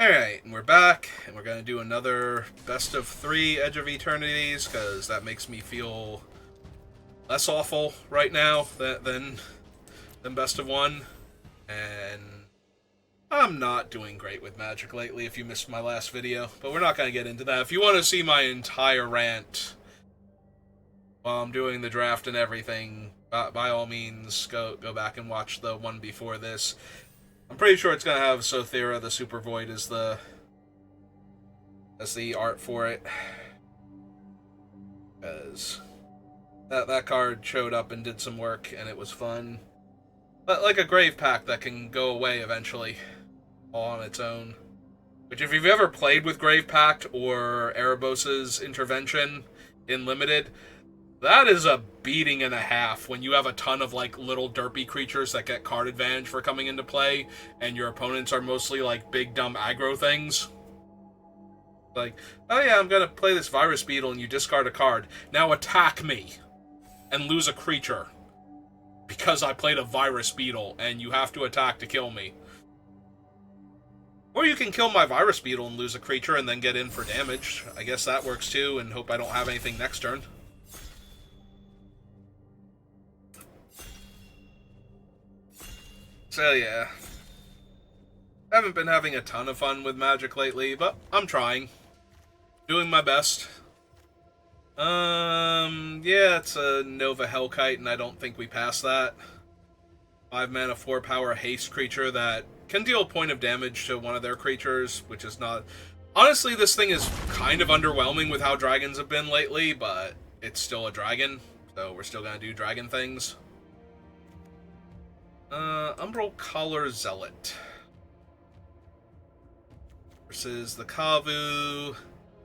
Alright, and we're back, and we're going to do another best of 3 Edge of Eternities, because that makes me feel less awful right now than best of 1. And I'm not doing great with Magic lately, if you missed my last video, but we're not going to get into that. If you want to see my entire rant while I'm doing the draft and everything, by all means, go back and watch the one before this. I'm pretty sure it's going to have Sothera the Super Void as the art for it, because that card showed up and did some work, and it was fun. But like a Grave Pact that can go away eventually, all on its own. Which, if you've ever played with Grave Pact or Erebos's Intervention in Limited, that is a beating and a half when you have a ton of, like, little derpy creatures that get card advantage for coming into play, and your opponents are mostly, like, big dumb aggro things. Like, oh yeah, I'm gonna play this Virus Beetle, and you discard a card. Now attack me! And lose a creature. Because I played a Virus Beetle, and you have to attack to kill me. Or you can kill my Virus Beetle and lose a creature and then get in for damage. I guess that works too, and hope I don't have anything next turn. So yeah. I haven't been having a ton of fun with Magic lately, but I'm trying. Doing my best. Yeah, it's a Nova Hellkite, and I don't think we pass that. 5 mana, 4 power haste creature that can deal a point of damage to one of their creatures, which is not... Honestly, this thing is kind of underwhelming with how dragons have been lately, but it's still a dragon, so we're still gonna do dragon things. Umbral Collar Zealot. Versus the Kavu,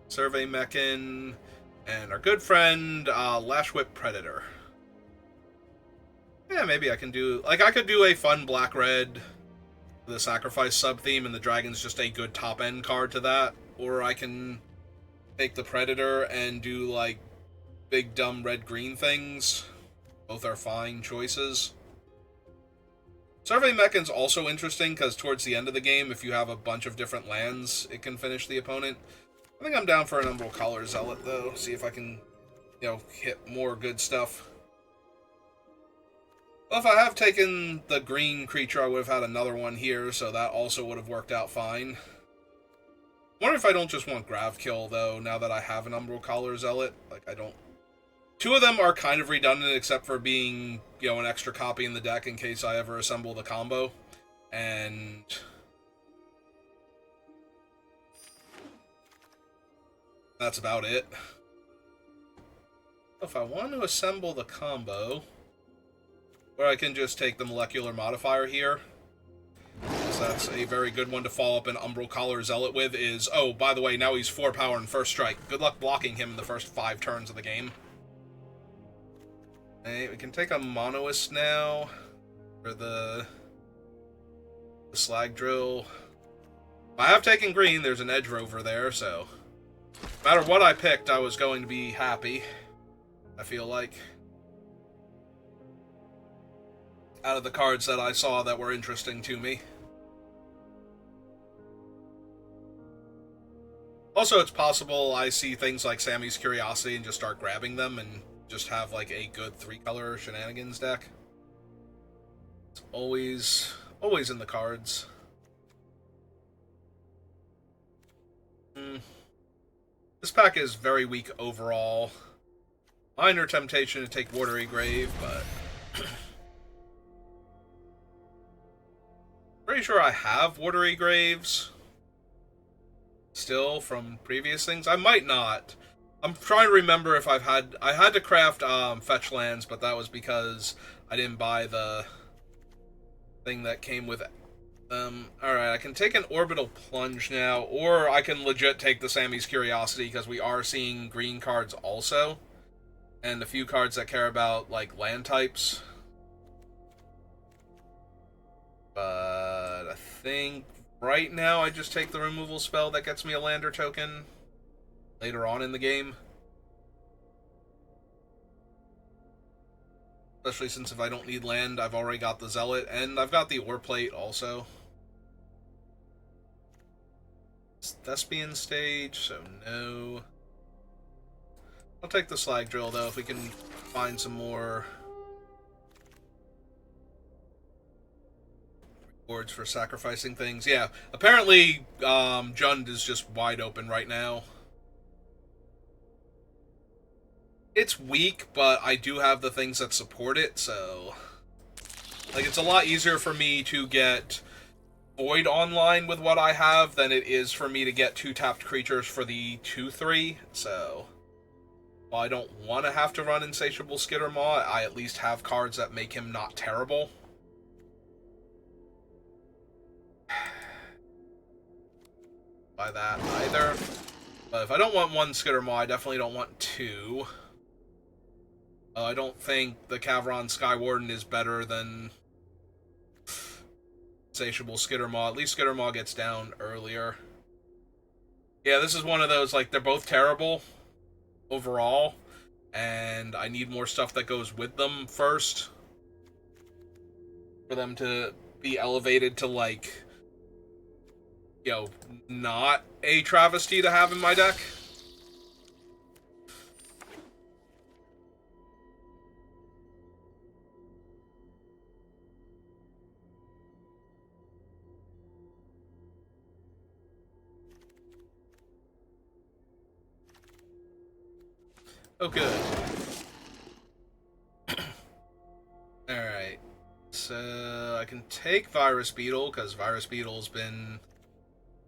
Survey Mechan, and our good friend, Lash Whip Predator. Yeah, maybe I can do... Like, I could do a fun black-red with a sacrifice sub-theme, and the dragon's just a good top-end card to that. Or I can take the Predator and do, like, big, dumb red-green things. Both are fine choices. Survey Mechan's also interesting, because towards the end of the game, if you have a bunch of different lands, it can finish the opponent. I think I'm down for an Umbral Collar Zealot, though. See if I can, hit more good stuff. Well, if I have taken the green creature, I would have had another one here, so that also would have worked out fine. I wonder if I don't just want Grav Kill, though, now that I have an Umbral Collar Zealot. Like, I don't... Two of them are kind of redundant, except for being, an extra copy in the deck in case I ever assemble the combo. And... that's about it. If I want to assemble the combo, or I can just take the molecular modifier here, because that's a very good one to follow up an Umbral Collar Zealot with, is, oh, by the way, now he's 4 power and first strike. Good luck blocking him in the first 5 turns of the game. Okay, we can take a Monoist now for the Slag Drill. If I have taken green, there's an Edge Rover there, so no matter what I picked, I was going to be happy, I feel like. Out of the cards that I saw that were interesting to me. Also, it's possible I see things like Sammy's Curiosity and just start grabbing them and just have, like, a good 3-color shenanigans deck. It's always in the cards. This pack is very weak overall. Minor temptation to take Watery Grave, but... pretty sure I have Watery Graves still from previous things. I might not. I'm trying to remember if I had to craft fetch lands, but that was because I didn't buy the thing that came with it. Alright, I can take an Orbital Plunge now, or I can legit take the Sammy's Curiosity, because we are seeing green cards also, and a few cards that care about, like, land types. But I think right now I just take the removal spell that gets me a lander token later on in the game. Especially since if I don't need land, I've already got the Zealot, and I've got the Ore Plate also. Thespian stage, so no. I'll take the slag drill though if we can find some more rewards for sacrificing things. Yeah, apparently Jund is just wide open right now. It's weak, but I do have the things that support it, so like it's a lot easier for me to get Void online with what I have than it is for me to get 2 tapped creatures for the 2/3, so while I don't want to have to run Insatiable Skittermaw, I at least have cards that make him not terrible. By that either. But if I don't want 1 Skittermaw, I definitely don't want 2. I don't think the Kavron Skywarden is better than Insatiable Skittermaw. At least Skittermaw gets down earlier. Yeah, this is one of those, like, they're both terrible overall, and I need more stuff that goes with them first for them to be elevated to, like, you know, not a travesty to have in my deck. Oh, good. Alright. So, I can take Virus Beetle, because Virus Beetle's been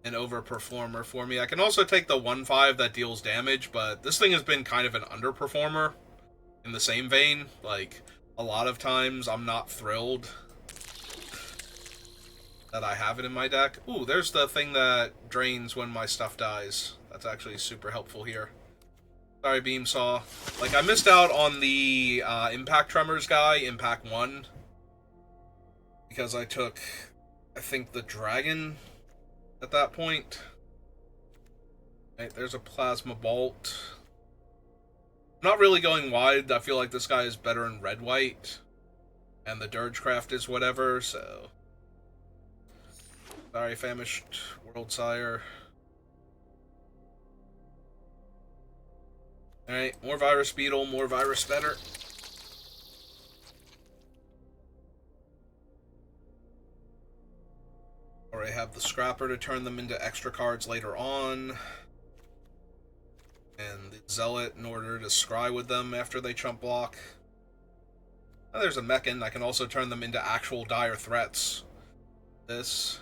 an overperformer for me. I can also take the 1/5 that deals damage, but this thing has been kind of an underperformer in the same vein. Like, a lot of times I'm not thrilled that I have it in my deck. Ooh, there's the thing that drains when my stuff dies. That's actually super helpful here. Sorry, Beamsaw. Like, I missed out on the Impact Tremors guy, Impact 1, because I took, I think, the Dragon at that point. Right, there's a Plasma Bolt. I'm not really going wide. I feel like this guy is better in red-white, and the Dirgecraft is whatever, so... Sorry, Famished World Sire. Alright, more Virus Beetle, more Virus Better. Or I have the Scrapper to turn them into extra cards later on. And the Zealot in order to scry with them after they chump block. Oh, there's a Mechan. I can also turn them into actual dire threats. This.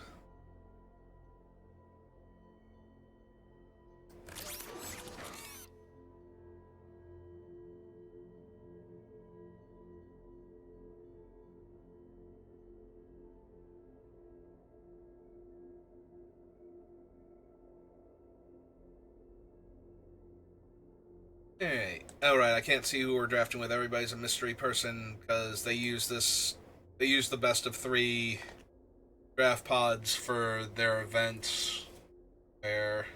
Alright. Alright, I can't see who we're drafting with. Everybody's a mystery person because they use this. They use the best of 3 draft pods for their events where.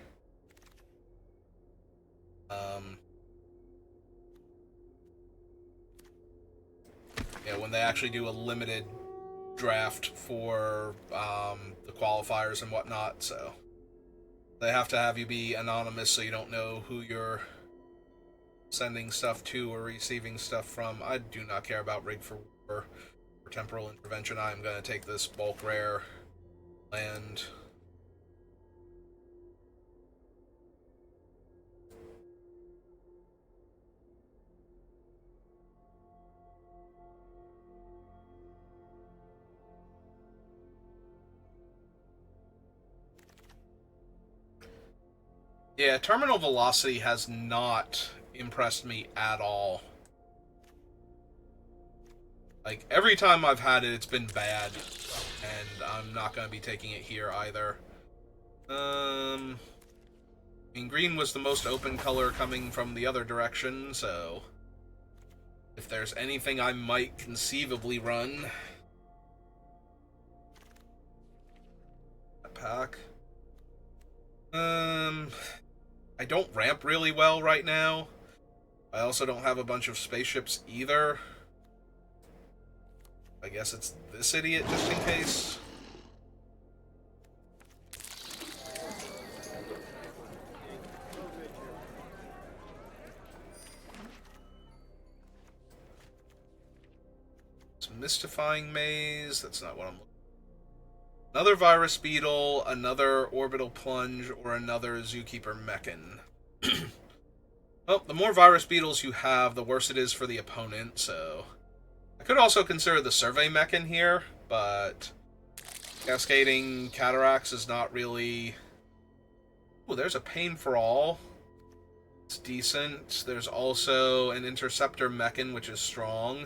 Yeah, when they actually do a limited draft for the qualifiers and whatnot, so. They have to have you be anonymous so you don't know who you're sending stuff to or receiving stuff from. I do not care about Rig for War or Temporal Intervention. I am going to take this bulk rare land. Yeah, Terminal Velocity has not impressed me at all. Like, every time I've had it, it's been bad. And I'm not going to be taking it here either. I mean, green was the most open color coming from the other direction, so... if there's anything I might conceivably run... that pack... I don't ramp really well right now. I also don't have a bunch of spaceships either. I guess it's this idiot just in case. Mystifying Maze. That's not what I'm looking for. Another Virus Beetle, another Orbital Plunge, or another Zookeeper Mechan. Well, the more Virus Beetles you have, the worse it is for the opponent, so... I could also consider the Survey Mechan here, but... Cascading Cataracts is not really... Ooh, there's a Pain for All. It's decent. There's also an Interceptor Mechan, which is strong.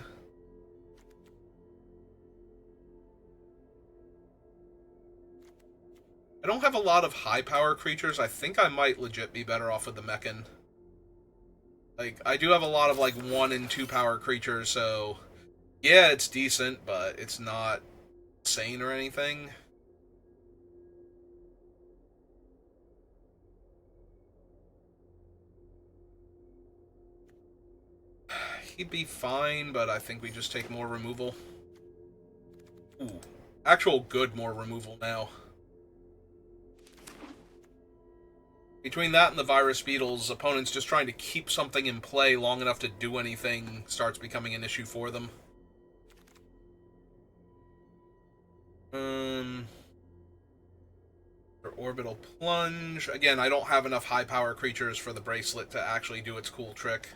I don't have a lot of high-power creatures. I think I might legit be better off with the Mechan. Like, I do have a lot of, like, 1 and 2 power creatures, so... Yeah, it's decent, but it's not insane or anything. He'd be fine, but I think we just take more removal. Ooh. Actual good more removal now. Between that and the Virus Beetles, opponents just trying to keep something in play long enough to do anything starts becoming an issue for them. For Orbital Plunge. Again, I don't have enough high-power creatures for the bracelet to actually do its cool trick.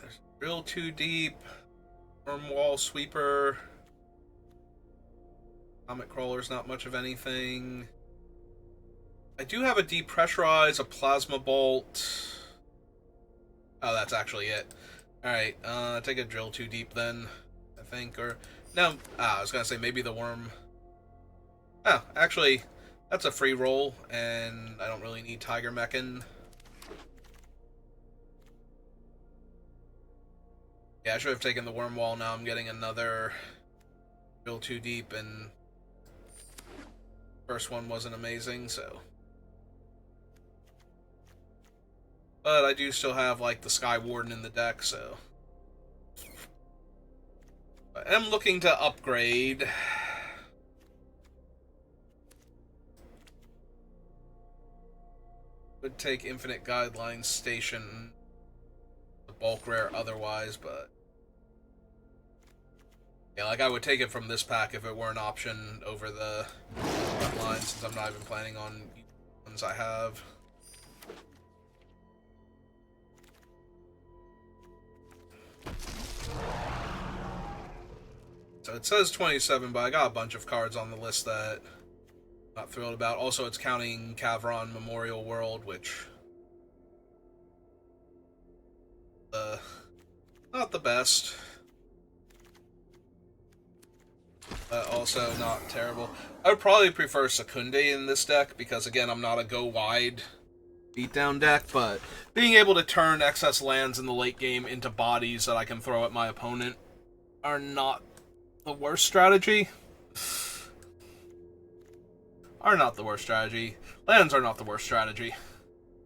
There's Drill Too Deep, Worm Wall Sweeper, Comet Crawler's not much of anything. I do have a Depressurize, a Plasma Bolt. Oh, that's actually it. Alright, take a Drill Too Deep then, I think, or... No, I was gonna say maybe the Worm. Oh, actually, that's a free roll, and I don't really need Tiger Mechan. Yeah, I should have taken the Worm Wall. Now I'm getting another Drill Too Deep, and first one wasn't amazing, so... But I do still have, like, the Sky Warden in the deck, so... I am looking to upgrade. Would take Infinite Guidelines Station, the bulk rare otherwise, but... Yeah, like, I would take it from this pack if it were an option over the front line, since I'm not even planning on the ones I have. So it says 27, but I got a bunch of cards on the list that I'm not thrilled about. Also, it's counting Cavron Memorial World, which... not the best. But also not terrible. I would probably prefer Secunde in this deck, because again, I'm not a go-wide beatdown deck, but being able to turn excess lands in the late game into bodies that I can throw at my opponent are not the worst strategy. Are not the worst strategy. Lands are not the worst strategy.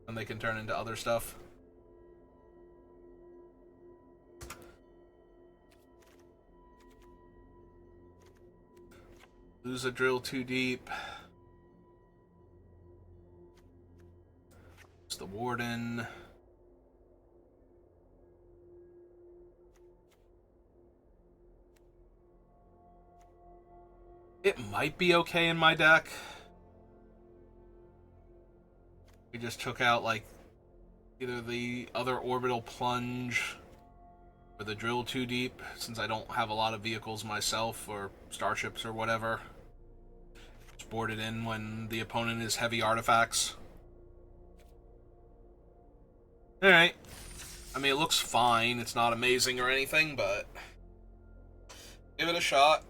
And they can turn into other stuff. Lose a Drill Too Deep. It's the Warden. It might be okay in my deck. We just took out, like, either the other Orbital Plunge or the Drill Too Deep, since I don't have a lot of vehicles myself, or starships or whatever. Just board it in when the opponent is heavy artifacts. Alright. I mean, it looks fine. It's not amazing or anything, but give it a shot.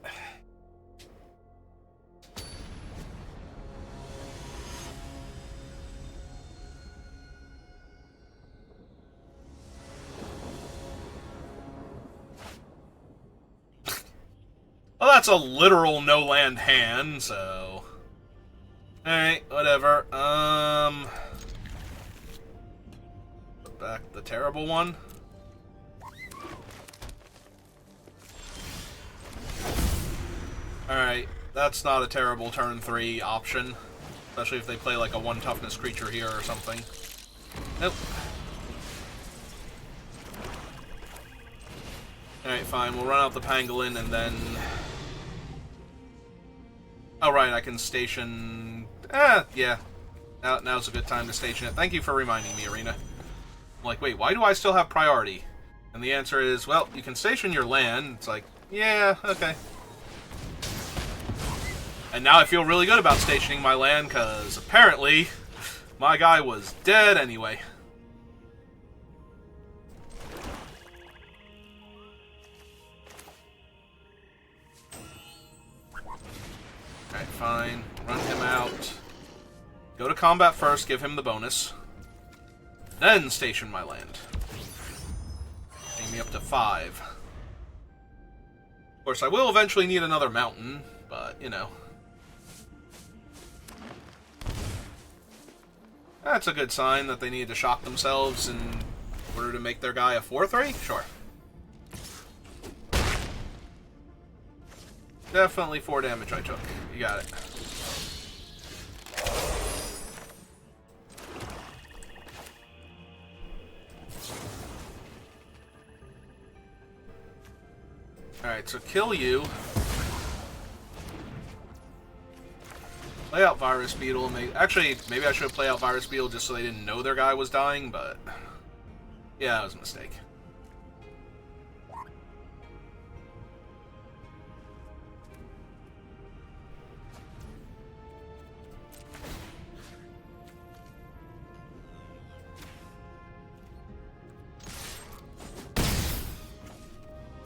Well, that's a literal no-land hand, so... Alright, whatever. Put back the terrible one. Alright, that's not a terrible turn 3 option. Especially if they play like a 1 toughness creature here or something. Nope. Alright, fine. We'll run out the pangolin and then... Oh, right, I can station... yeah. Now's a good time to station it. Thank you for reminding me, Arena. I'm like, wait, why do I still have priority? And the answer is, well, you can station your land. It's like, yeah, okay. And now I feel really good about stationing my land, because apparently my guy was dead anyway. Alright, fine. Run him out. Go to combat first, give him the bonus. Then station my land. Bring me up to 5. Of course, I will eventually need another mountain, but, you know. That's a good sign that they need to shock themselves in order to make their guy a 4/3? Sure. Definitely 4 damage I took. You got it. Alright, so kill you. Play out Virus Beetle. Actually, maybe I should play out Virus Beetle just so they didn't know their guy was dying, but... yeah, that was a mistake.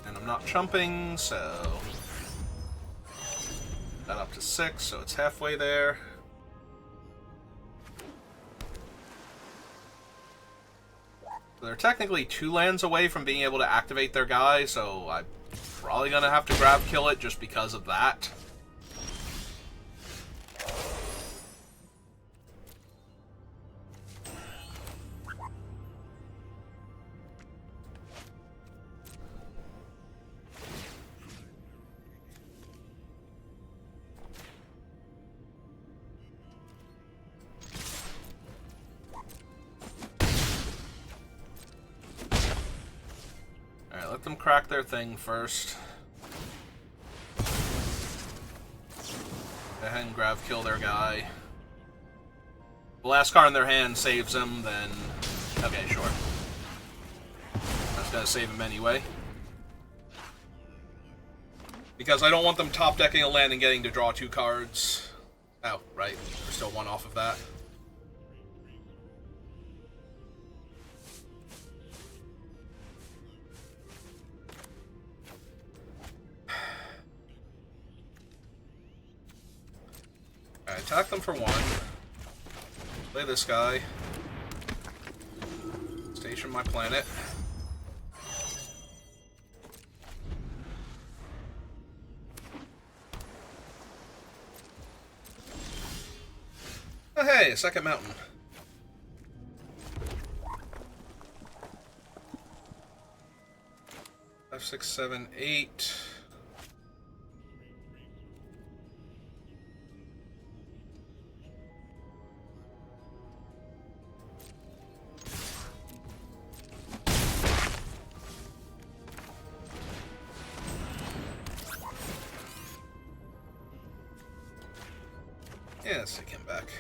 And I'm not chumping, so... that up to 6, so it's halfway there. So they're technically 2 lands away from being able to activate their guy, so I'm probably going to have to grab kill it just because of that. Let them crack their thing first. Go ahead and grab kill their guy. The last card in their hand saves them, then... okay, sure. That's gonna save him anyway. Because I don't want them top decking a land and getting to draw 2 cards. Oh, right. There's still 1 off of that. Alright, attack them for 1. Play this guy. Station my planet. Oh hey, a second mountain. Five, 6, 7, 8. Yes, I came back.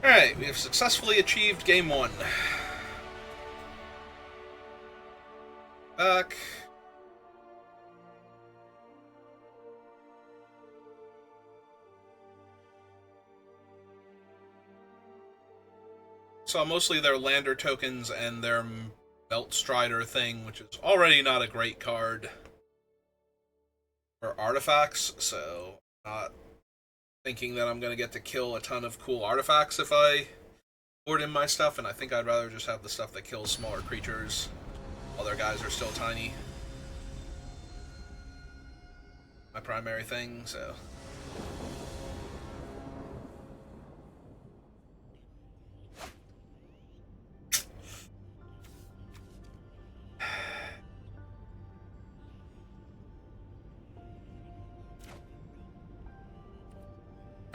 Alright, we have successfully achieved game 1. Back. Saw mostly their lander tokens and their Belt Strider thing, which is already not a great card for artifacts, so not thinking that I'm going to get to kill a ton of cool artifacts if I board in my stuff, and I think I'd rather just have the stuff that kills smaller creatures while their guys are still tiny. My primary thing, so...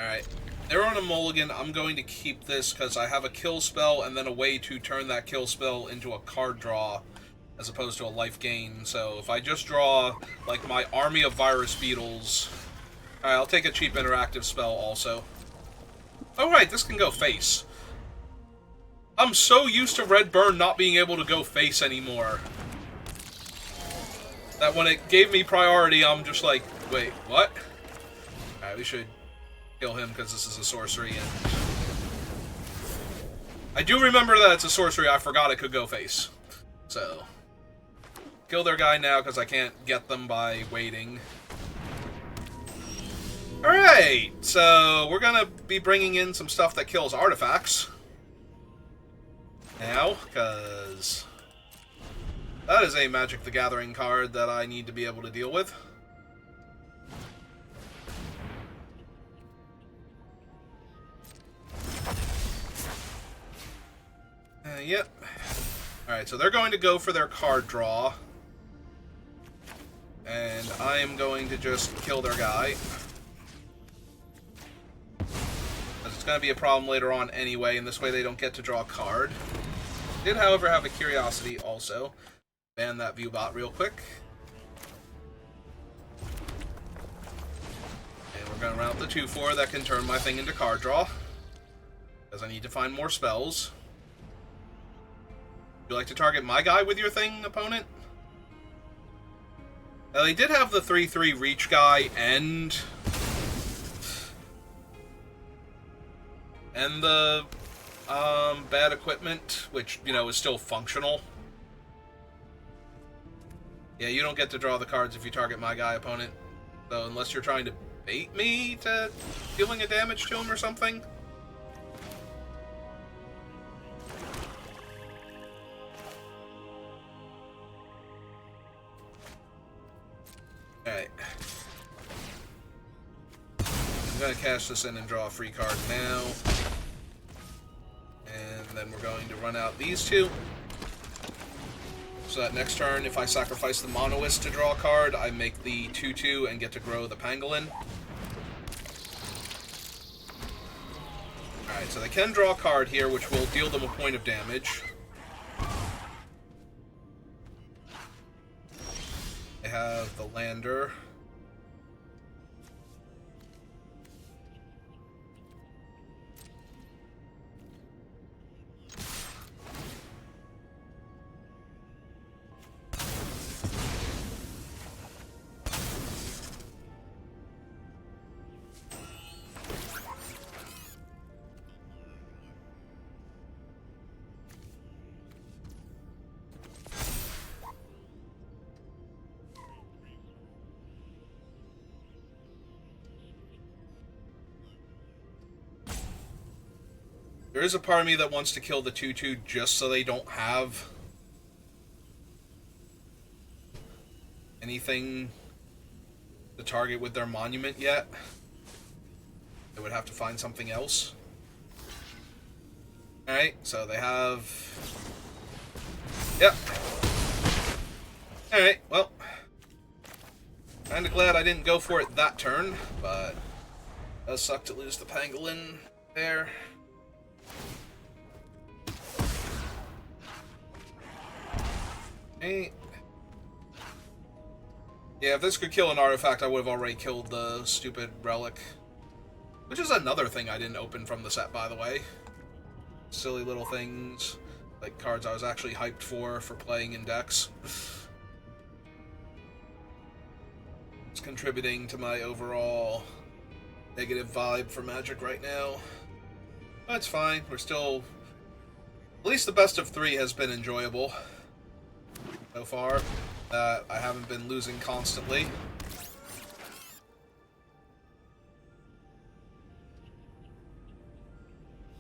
Alright. They're on a mulligan. I'm going to keep this because I have a kill spell and then a way to turn that kill spell into a card draw as opposed to a life gain. So if I just draw, like, my army of virus beetles... Alright, I'll take a cheap interactive spell also. Oh, right, this can go face. I'm so used to Red Burn not being able to go face anymore that when it gave me priority, I'm just like, wait, what? Alright, we should kill him because this is a sorcery, and I do remember that it's a sorcery. I forgot it could go face. So, kill their guy now because I can't get them by waiting. Alright, so we're gonna be bringing in some stuff that kills artifacts now, because that is a Magic the Gathering card that I need to be able to deal with. Yep. Alright, so they're going to go for their card draw. And I am going to just kill their guy. It's going to be a problem later on anyway, and this way they don't get to draw a card. Did, however, have a curiosity also. Ban that viewbot real quick. And we're going to route the 2/4 that can turn my thing into card draw. Because I need to find more spells. Would you like to target my guy with your thing, opponent? Now, they did have the 3/3 reach guy and the bad equipment, which, you know, is still functional. Yeah, you don't get to draw the cards if you target my guy, opponent. So unless you're trying to bait me to dealing a damage to him or something. Alright. I'm going to cash this in and draw a free card now. And then we're going to run out these two. So that next turn, if I sacrifice the Monoist to draw a card, I make the 2/2 and get to grow the Pangolin. Alright, so they can draw a card here, which will deal them a point of damage. They have the Lander. There is a part of me that wants to kill the 2/2 just so they don't have anything to target with their monument yet. They would have to find something else. Alright, so they have... Yep. Alright, well. Kinda glad I didn't go for it that turn, but it does suck to lose the Pangolin there. Hey. Yeah, if this could kill an artifact, I would have already killed the stupid relic. Which is another thing I didn't open from the set, by the way. Silly little things. Like cards I was actually hyped for playing in decks. It's contributing to my overall negative vibe for Magic right now. That's fine. We're still... At least the best of 3 has been enjoyable so far. I haven't been losing constantly.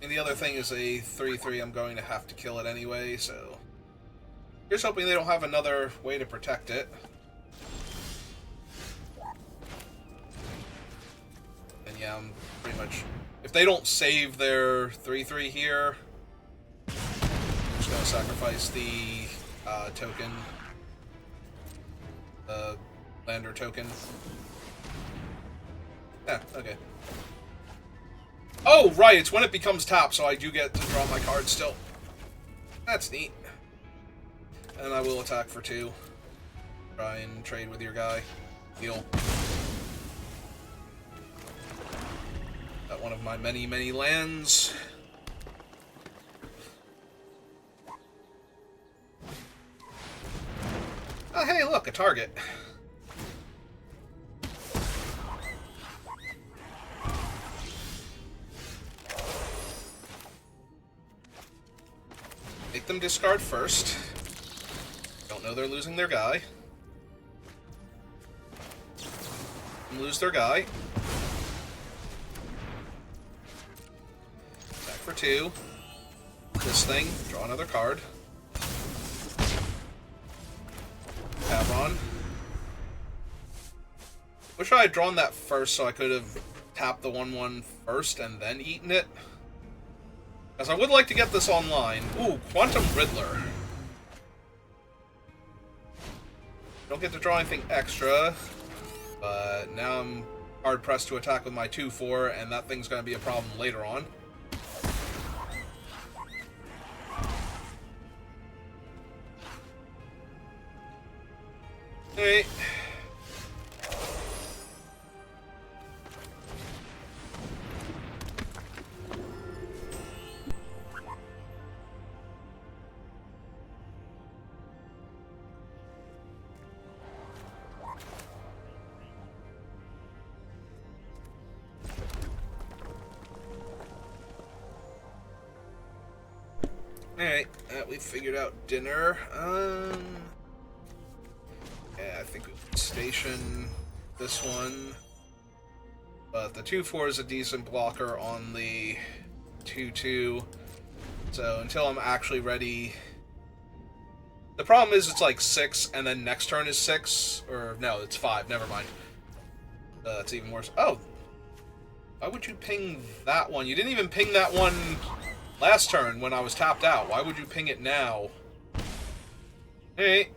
And the other thing is a 3/3 I'm going to have to kill it anyway, so... Here's hoping they don't have another way to protect it. And yeah, I'm pretty much... If they don't save their 3/3 here, I'm just going to sacrifice the token. The Lander token. Yeah, okay. Oh, right, it's when it becomes tap, so I do get to draw my card still. That's neat. And I will attack for 2. Try and trade with your guy. Heal. Got one of my many, many lands. Oh, hey, look, a target. Make them discard first. Don't know they're losing their guy. Lose their guy. Attack for 2. This thing. Draw another card. Tavron. Wish I had drawn that first so I could have tapped the 1/1 first and then eaten it. Because I would like to get this online. Ooh, Quantum Riddler. Don't get to draw anything extra. But now I'm hard-pressed to attack with my 2/4, and that thing's going to be a problem later on. Alright. Alright, we figured out dinner. Yeah, I think we can station this one. But the 2/4 is a decent blocker on the 2/2. So until I'm actually ready... The problem is it's like 6, and then next turn is 6. Or, no, it's 5, never mind. That's even worse. Oh! Why would you ping that one? You didn't even ping that one last turn when I was tapped out. Why would you ping it now? Hey.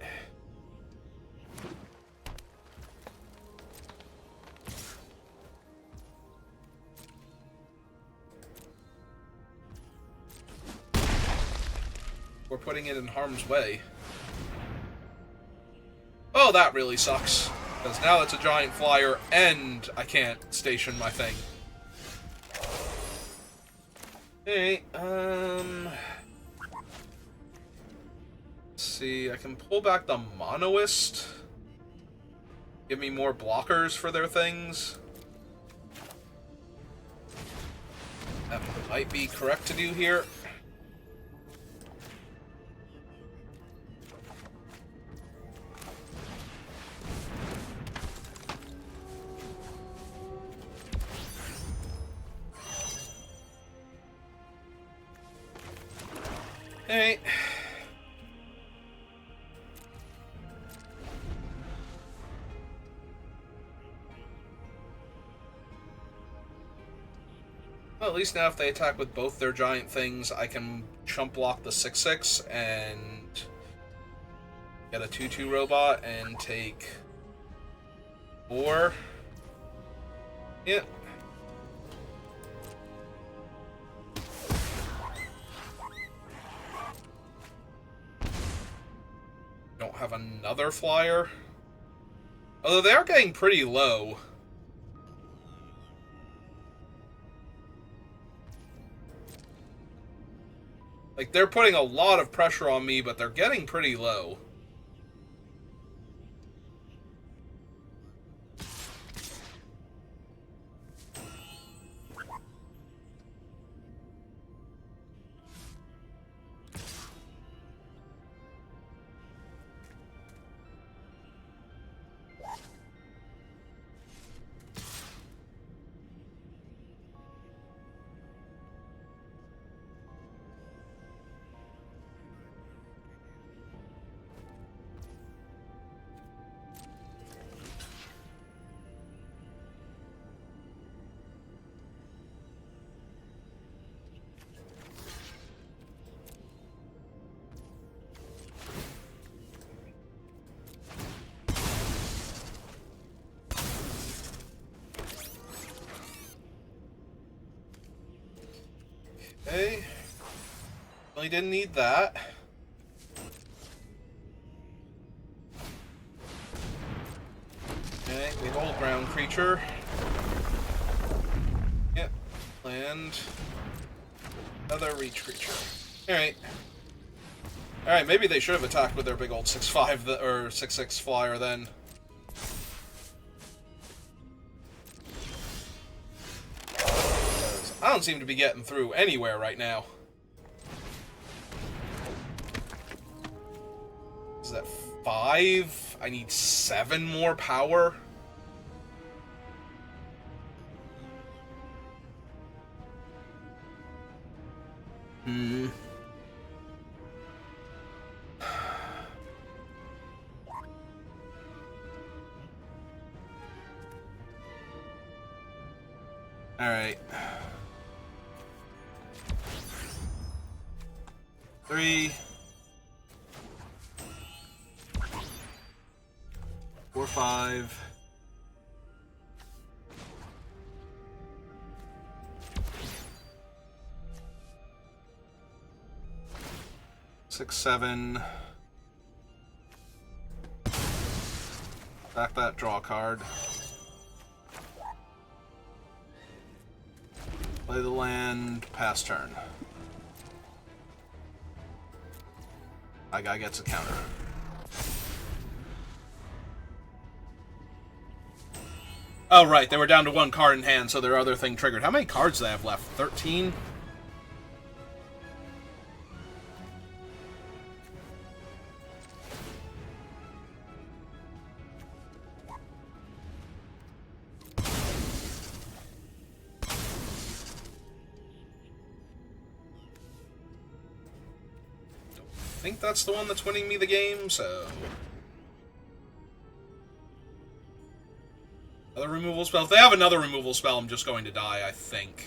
We're putting it in harm's way. Oh, that really sucks. Because now it's a giant flyer, and I can't station my thing. Hey, let's see, I can pull back the Monoist. Give me more blockers for their things. That might be correct to do here. Hey. Well, at least now if they attack with both their giant things, I can chump block the 6/6 and get a 2/2 robot and take 4. Yep. Don't have another flyer. Although they are getting pretty low. Like, they're putting a lot of pressure on me, but they're getting pretty low. Okay. Really didn't need that. Okay, we hold ground creature. Yep. Land. Another reach creature. Alright. Alright, maybe they should have attacked with their big old 6/5 or 6/6 flyer then. I don't seem to be getting through anywhere right now. Is that 5? I need 7 more power. Alright. 3. 4, 5. 6, 7. Back that draw card. Play the land, pass turn. My guy gets a counter. Oh, right, they were down to 1 card in hand, so their other thing triggered. How many cards do they have left? 13? I think that's the one that's winning me the game, so... Another removal spell. If they have another removal spell, I'm just going to die, I think.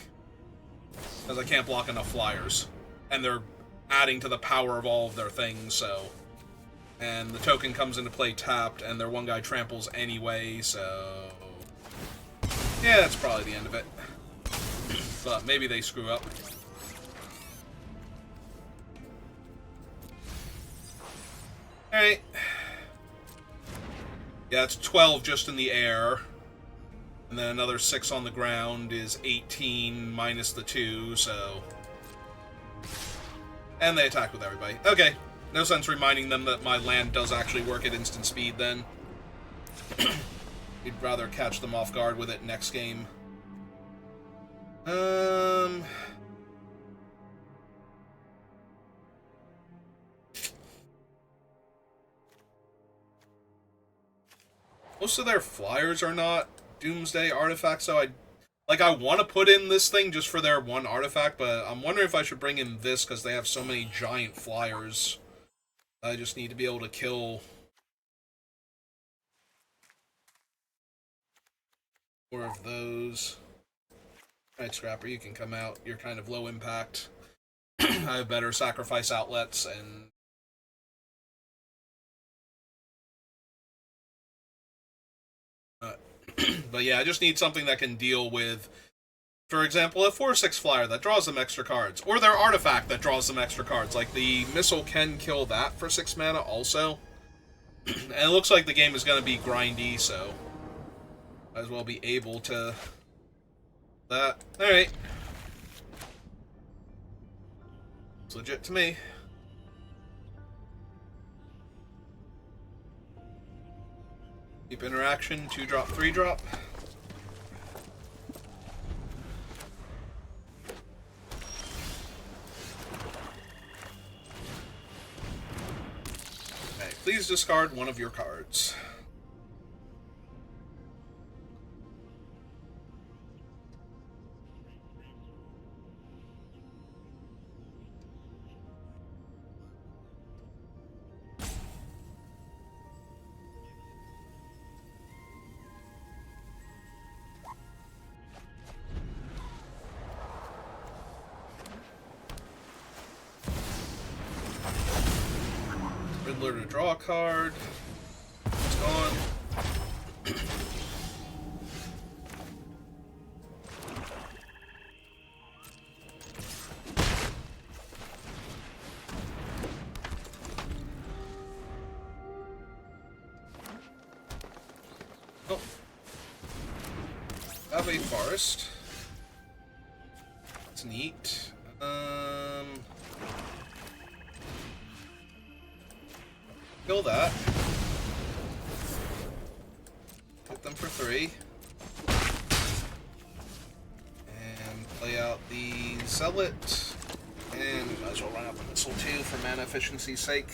Because I can't block enough flyers. And they're adding to the power of all of their things, so... And the token comes into play tapped, and their one guy tramples anyway, so... Yeah, that's probably the end of it. But maybe they screw up. Alright. Yeah, it's 12 just in the air. And then another 6 on the ground is 18 minus the 2, so... And they attack with everybody. Okay. No sense reminding them that my land does actually work at instant speed, then. We'd rather catch them off guard with it next game. Most of their flyers are not Doomsday artifacts, so I want to put in this thing just for their 1 artifact, but I'm wondering if I should bring in this because they have so many giant flyers. I just need to be able to kill more of those. Alright, Scrapper, you can come out. You're kind of low impact. I have better sacrifice outlets, and... But yeah, I just need something that can deal with, for example, a 4/6 flyer that draws them extra cards, or their artifact that draws them extra cards. Like, the missile can kill that for 6 mana also. And it looks like the game is going to be grindy, so might as well be able to... that. Alright. It's legit to me. Keep interaction, 2-drop, 3-drop. Okay, please discard one of your cards. Riddler to draw a card. It's gone. have a forest. That's neat. Kill that. Hit them for 3. And play out the Zealot. And we might as well run out the missile too for mana efficiency's sake.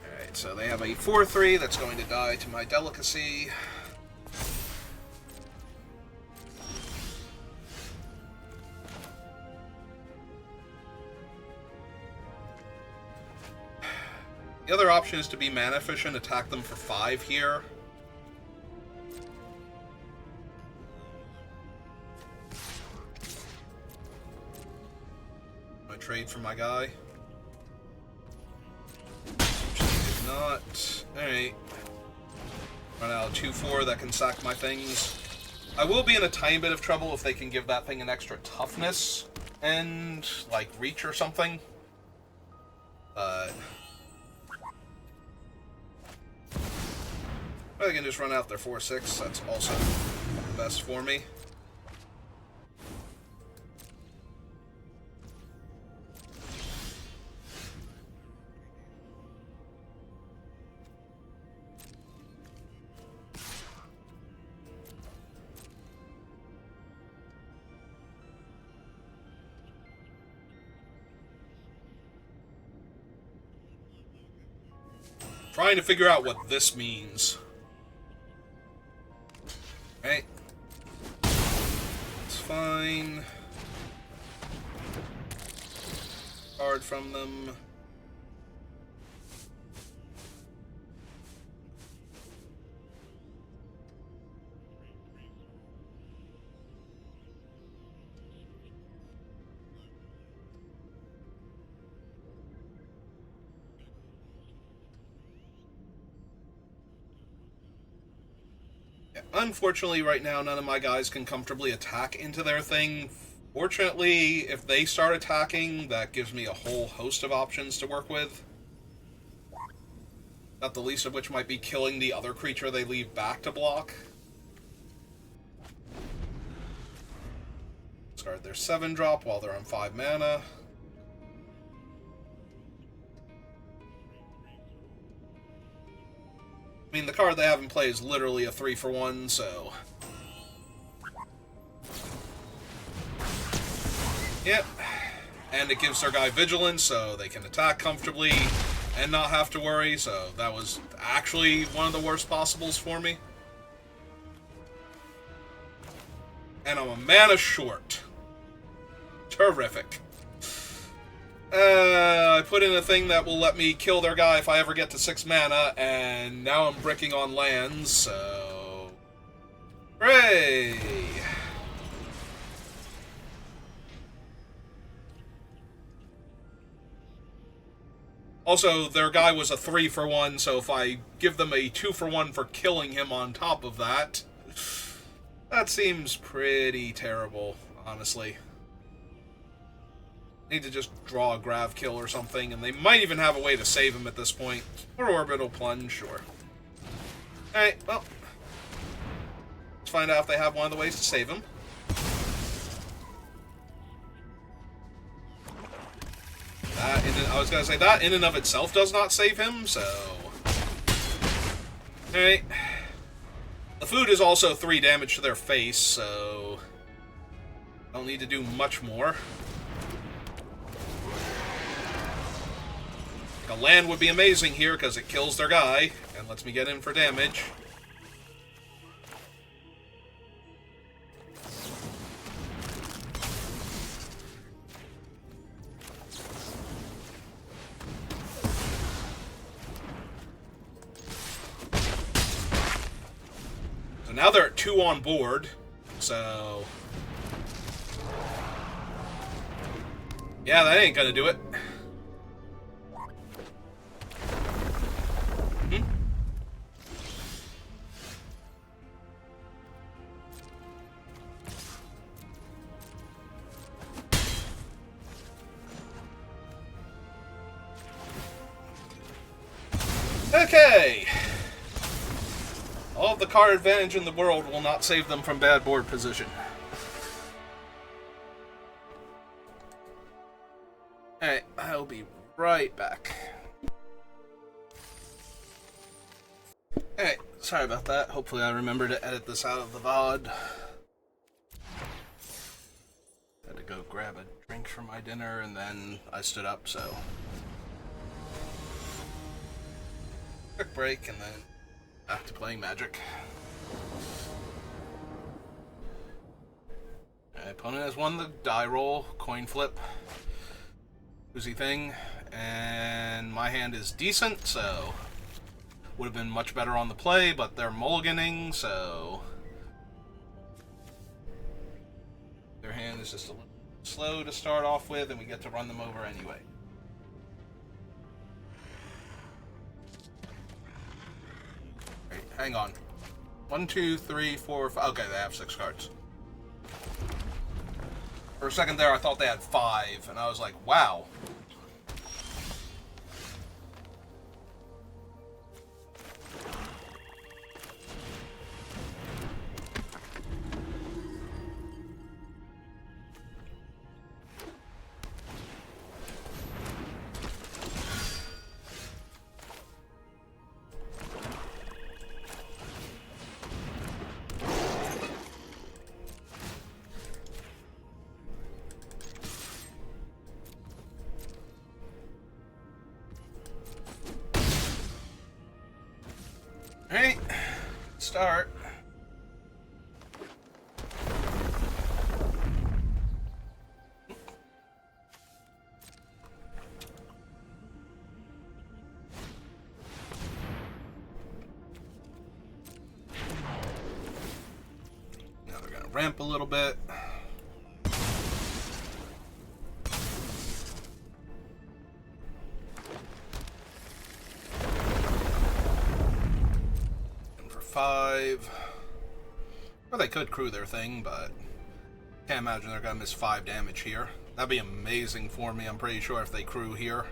Alright, so they have a 4-3 that's going to die to my Delicacy. The other option is to be mana efficient, attack them for 5 here. I trade for my guy. Did not. Alright. Run out of 2-4 that can sack my things. I will be in a tiny bit of trouble if they can give that thing an extra toughness and, like, reach or something. I can just run out their 4-6. That's also the best for me. Trying to figure out what this means. Right. It's fine. Card from them. Unfortunately, right now, none of my guys can comfortably attack into their thing. Fortunately, if they start attacking, that gives me a whole host of options to work with. Not the least of which might be killing the other creature they leave back to block. Discard their 7-drop while they're on 5 mana. I mean, the card they have in play is literally a 3-for-1, so... Yep. And it gives their guy vigilance, so they can attack comfortably and not have to worry, so that was actually one of the worst possibles for me. And I'm a mana short. Terrific. I put in a thing that will let me kill their guy if I ever get to 6 mana, and now I'm bricking on lands, so... Hooray! Also, their guy was a 3-for-1, so if I give them a 2-for-1 for killing him on top of that, that seems pretty terrible, honestly. Need to just draw a Grav Kill or something, and they might even have a way to save him at this point. Or Orbital Plunge, sure. Alright, well. Let's find out if they have one of the ways to save him. I was gonna say, that in and of itself does not save him, so... Alright. The food is also 3 damage to their face, so... I don't need to do much more. A land would be amazing here because it kills their guy and lets me get in for damage. So now they're at 2 on board, so... Yeah, that ain't gonna do it. Okay. All of the card advantage in the world will not save them from bad board position. Alright, I'll be right back. Alright, sorry about that. Hopefully I remember to edit this out of the VOD. Had to go grab a drink for my dinner and then I stood up, so... Quick break and then back to playing Magic. My opponent has won the die roll, coin flip, oozy thing, and my hand is decent, so would have been much better on the play, but they're mulliganing, so their hand is just a little slow to start off with, and we get to run them over anyway. Right, hang on. 1, 2, 3, 4, 5. Okay, they have 6 cards. For a second there, I thought they had 5, and I was like, wow. Alright, start. Now we're gonna ramp a little bit. For 5. Or they could crew their thing, but can't imagine they're gonna miss 5 damage here. That'd be amazing for me, I'm pretty sure, if they crew here.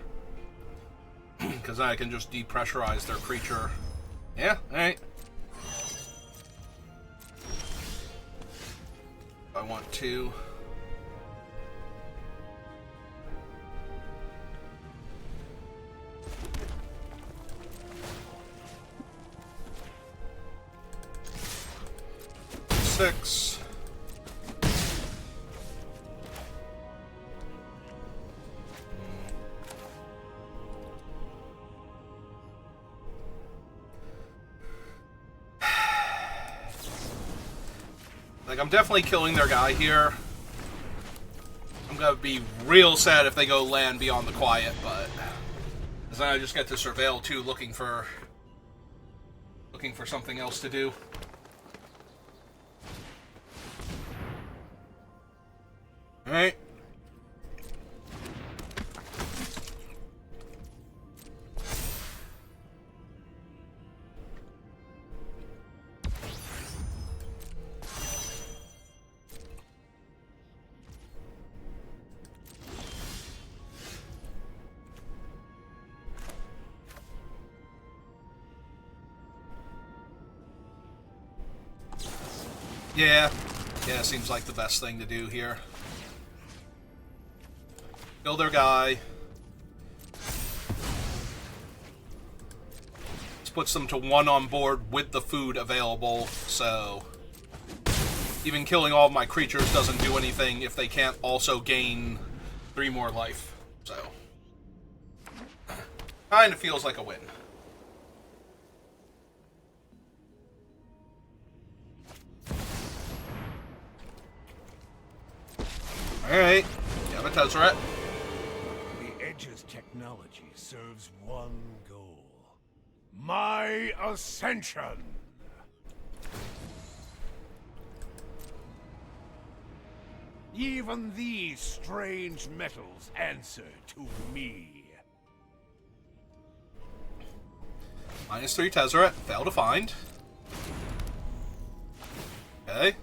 Because then I can just depressurize their creature. Yeah, alright. I want to. Six. Like, I'm definitely killing their guy here. I'm gonna be real sad if they go land beyond the quiet, but then I just get to surveil too, looking for something else to do. Alright. Yeah, seems like the best thing to do here. Kill their guy. This puts them to 1 on board with the food available, so even killing all of my creatures doesn't do anything if they can't also gain 3 more life. So, kinda feels like a win. Alright, you have a Tezzeret. The Edge's technology serves one goal. My ascension! Even these strange metals answer to me. -3 Tezzeret, fail to find. Okay.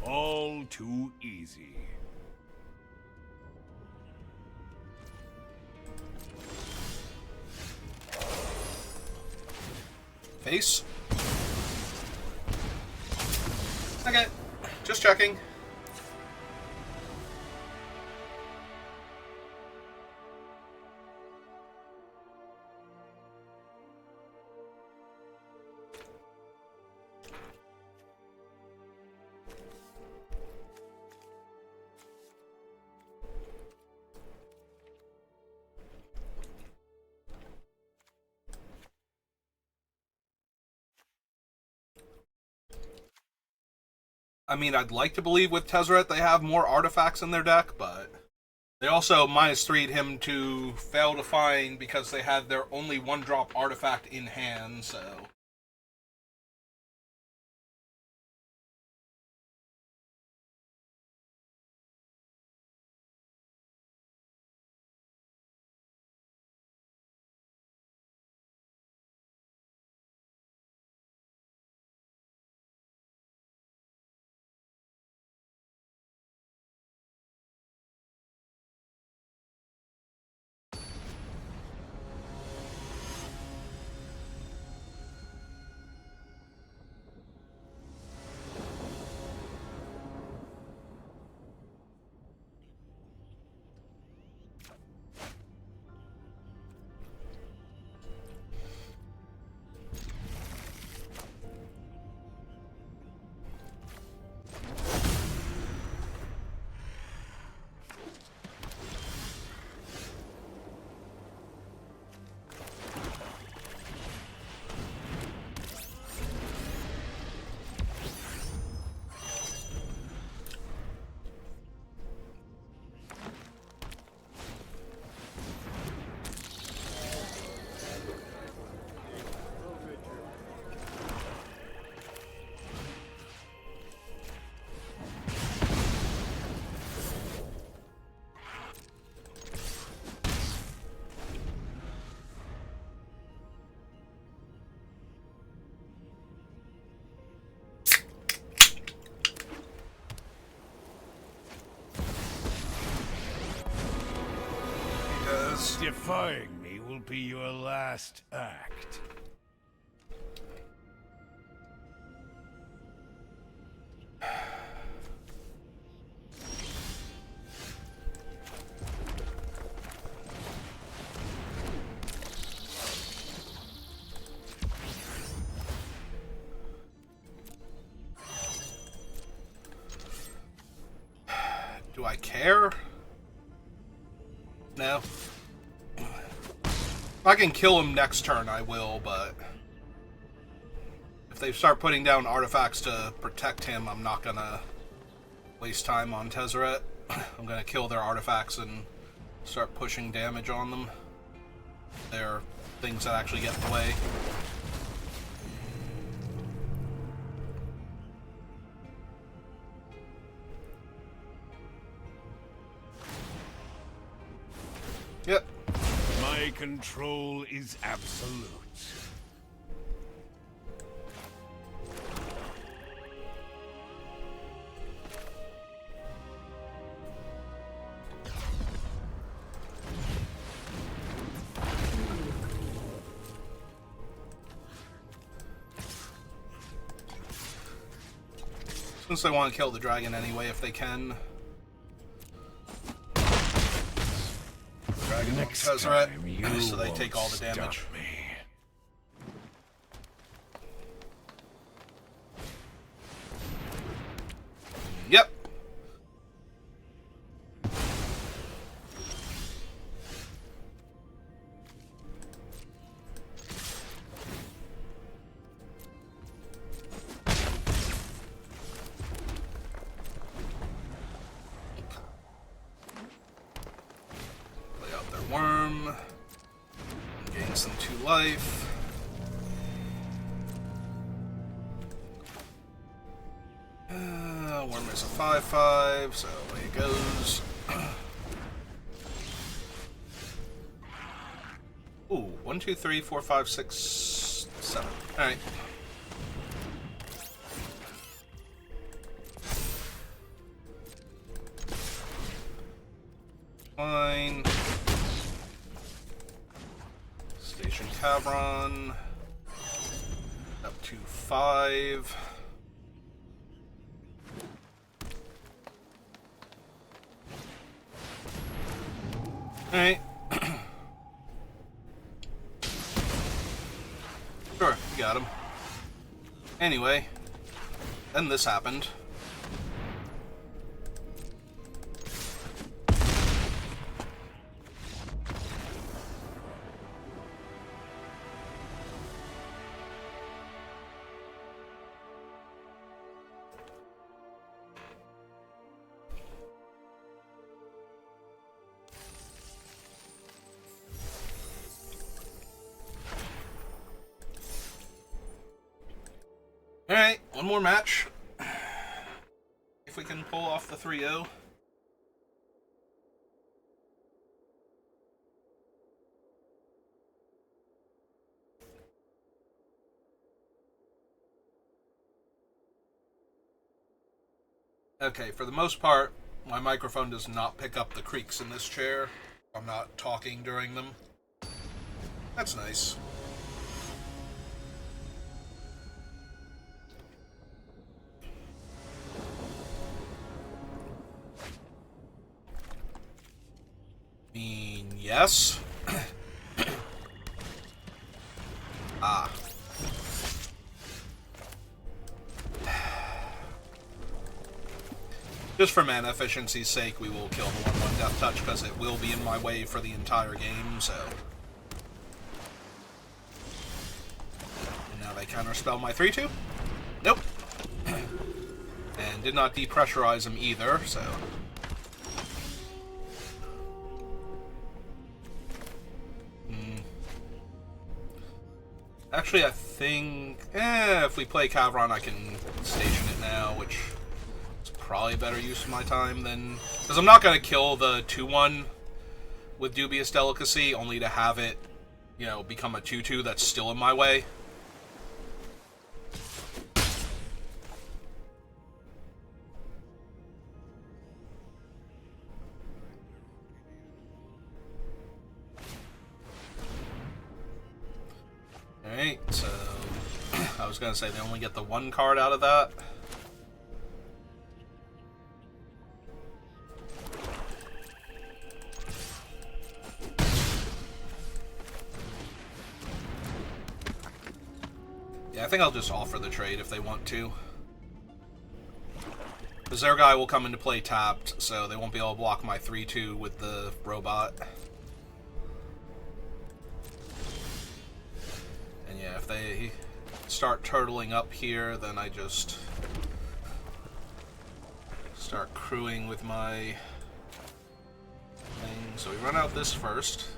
All too easy. Face. Okay, just checking. I mean, I'd like to believe with Tezzeret they have more artifacts in their deck, but they also -3'd him to fail to find because they had their only 1-drop artifact in hand, so... Defying me will be your last act. Do I care? No. If I can kill him next turn, I will, but... if they start putting down artifacts to protect him, I'm not gonna waste time on Tezzeret. I'm gonna kill their artifacts and start pushing damage on them. They're things that actually get in the way. Yep. My control is absolute. Since they want to kill the dragon anyway, if they can. Dragon Next Tezzeret, time you so they take all the won't damage. stop me. Yep. Play out their worm. Gain some 2 life. Worm is a 5/5, so away it goes. Ooh, 1, 2, 3, 4, 5, 6, 7. Alright. Fine. Station Cavron. to 5. Alright. Sure, you got him. Anyway, then this happened. Alright, one more match. If we can pull off the 3-0. Okay, for the most part, my microphone does not pick up the creaks in this chair. I'm not talking during them. That's nice. Yes. Ah. Just for mana efficiency's sake, we will kill the 1/1 Death Touch, because it will be in my way for the entire game, so... And now they counterspell my 3/2? Nope. And did not depressurize him either, so... Actually, I think... if we play Cavron, I can station it now, which is probably a better use of my time than... Because I'm not going to kill the 2/1 with Dubious Delicacy, only to have it, you know, become a 2/2 that's still in my way. Alright, so... I was gonna say they only get the 1 card out of that. Yeah, I think I'll just offer the trade if they want to. Because their guy will come into play tapped, so they won't be able to block my 3/2 with the robot. And yeah, if they start turtling up here, then I just start crewing with my thing. So we run out this first.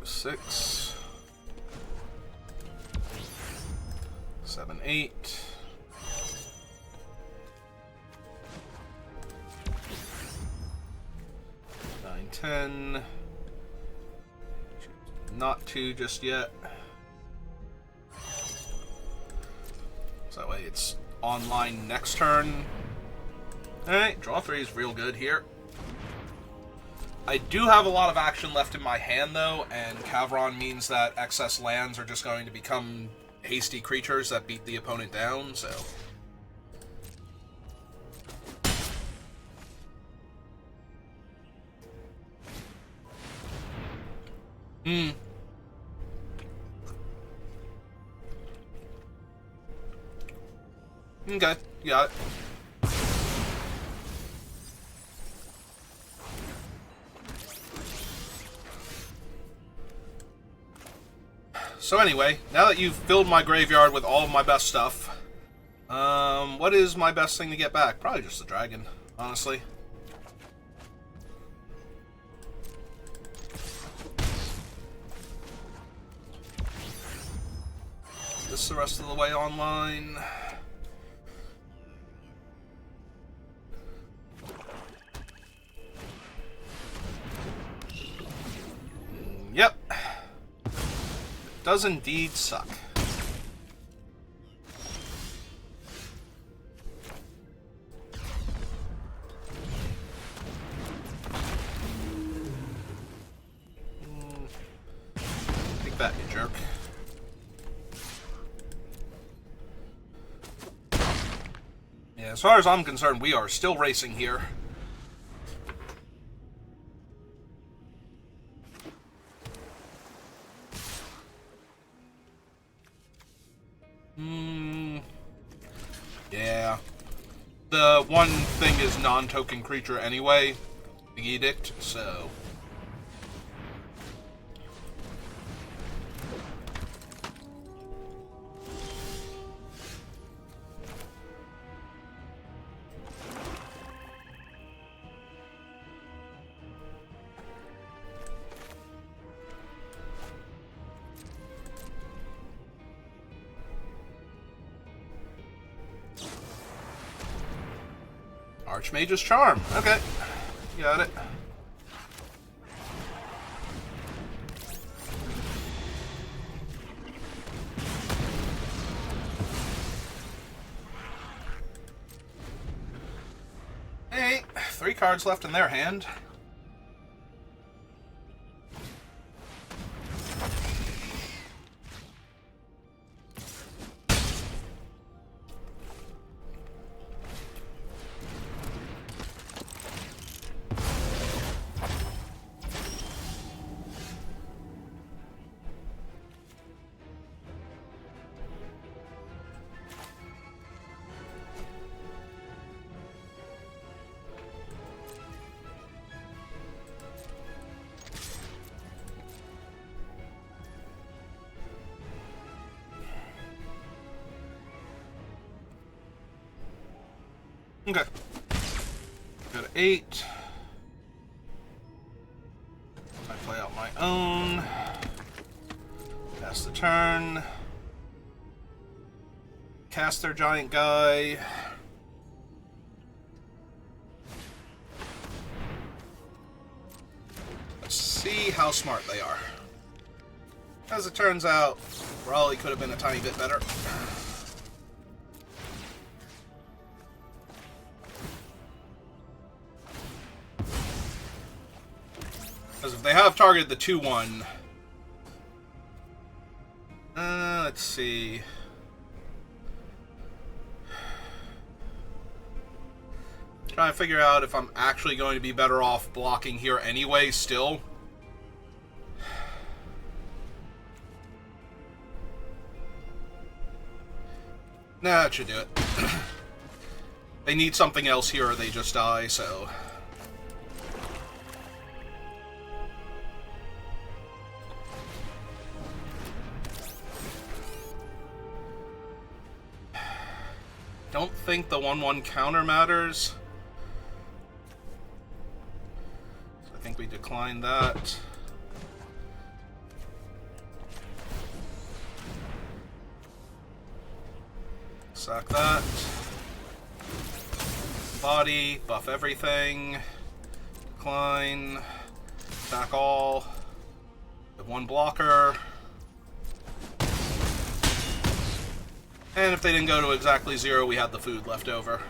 Six, 7, 8. Nine, 10. Not 2 just yet. So that way it's online next turn. Alright, draw 3 is real good here. I do have a lot of action left in my hand, though, and Cavron means that excess lands are just going to become hasty creatures that beat the opponent down, so... Okay, you got it. So anyway, now that you've filled my graveyard with all of my best stuff, what is my best thing to get back? Probably just the dragon, honestly. This the rest of the way online. Yep. It does indeed suck. that, you jerk. Yeah, as far as I'm concerned, we are still racing here. Yeah. The one thing is non-token creature anyway, the Edict, so... Archmage's Charm. Okay. Got it. Hey, 3 cards left in their hand. Okay. Go to 8. I play out my own. Pass the turn. Cast their giant guy. Let's see how smart they are. As it turns out, Raleigh could have been a tiny bit better. Because if they have targeted the 2-1... let's see... Trying to figure out if I'm actually going to be better off blocking here anyway, still. Nah, that should do it. They need something else here or they just die, so... Don't think the 1/1 counter matters. So I think we decline that. Sack that. Body, buff everything. Decline. Attack all. Have 1 blocker. And if they didn't go to exactly 0, we had the food left over.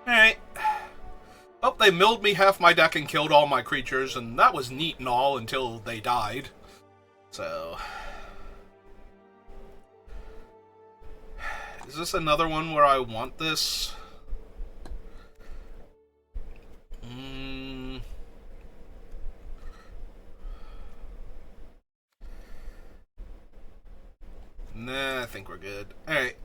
Alright. Oh, they milled me half my deck and killed all my creatures, and that was neat and all until they died. So... Is this another one where I want this? Nah, I think we're good. Alright.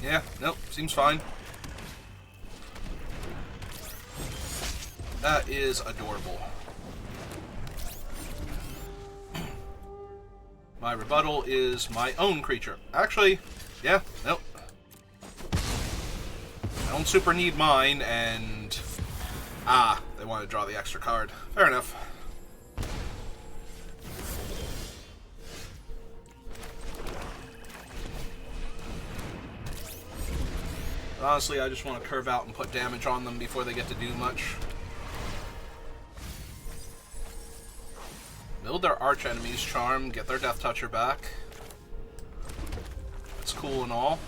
Yeah, nope, seems fine. That is adorable. My rebuttal is my own creature. Actually, yeah, nope. I don't super need mine, and... Ah, they want to draw the extra card. Fair enough. Honestly, I just want to curve out and put damage on them before they get to do much. Build their arch-enemy's charm, get their Death Toucher back. That's cool and all.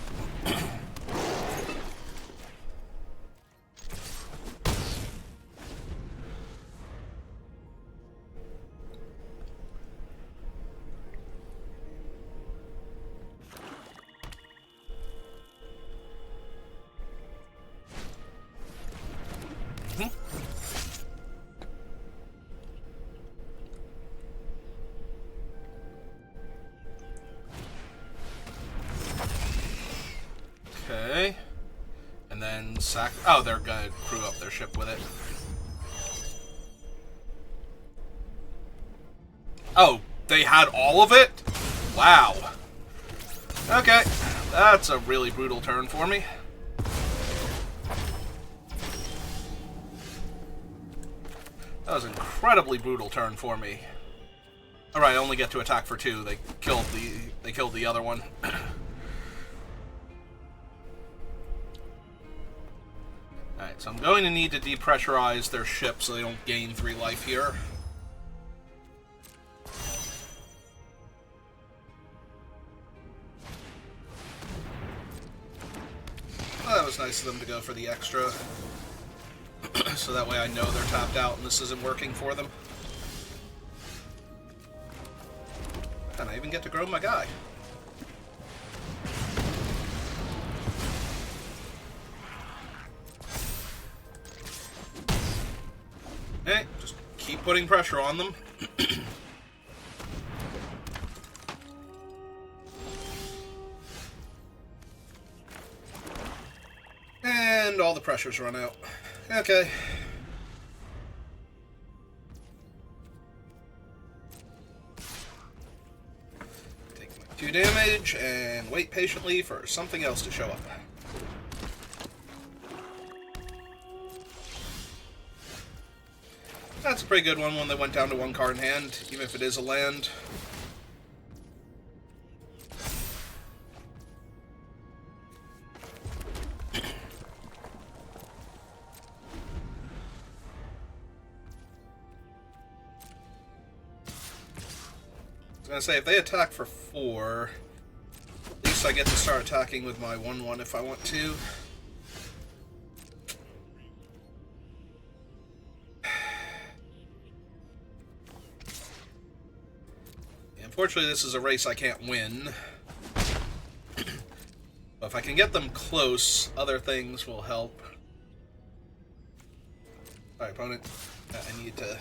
Okay. And then sack... Oh, they're gonna crew up their ship with it. Oh, they had all of it? Wow. Okay. That's a really brutal turn for me. That was an incredibly brutal turn for me. Alright, I only get to attack for 2. They killed the other one. Alright, so I'm going to need to depressurize their ship so they don't gain 3 life here. Well, that was nice of them to go for the extra. So that way I know they're tapped out and this isn't working for them. And I even get to grow my guy. Okay, just keep putting pressure on them. And all the pressure's run out. Okay. Take my 2 damage and wait patiently for something else to show up. That's a pretty good one when they went down to 1 card in hand, even if it is a land. I was gonna say, if they attack for 4, at least I get to start attacking with my 1/1 if I want to. Unfortunately, this is a race I can't win. But if I can get them close, other things will help. Alright, opponent. I need to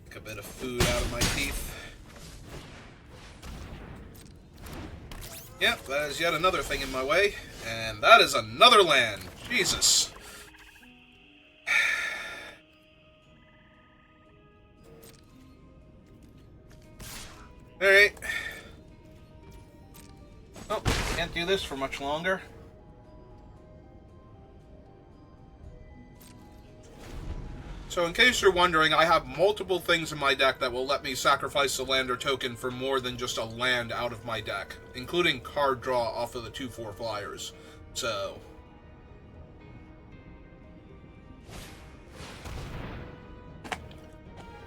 take a bit of food out of my teeth. Yep, that is yet another thing in my way. And that is another land. Jesus. Alright. Oh, can't do this for much longer. So in case you're wondering, I have multiple things in my deck that will let me sacrifice a land or token for more than just a land out of my deck, including card draw off of the 2/4 flyers. So...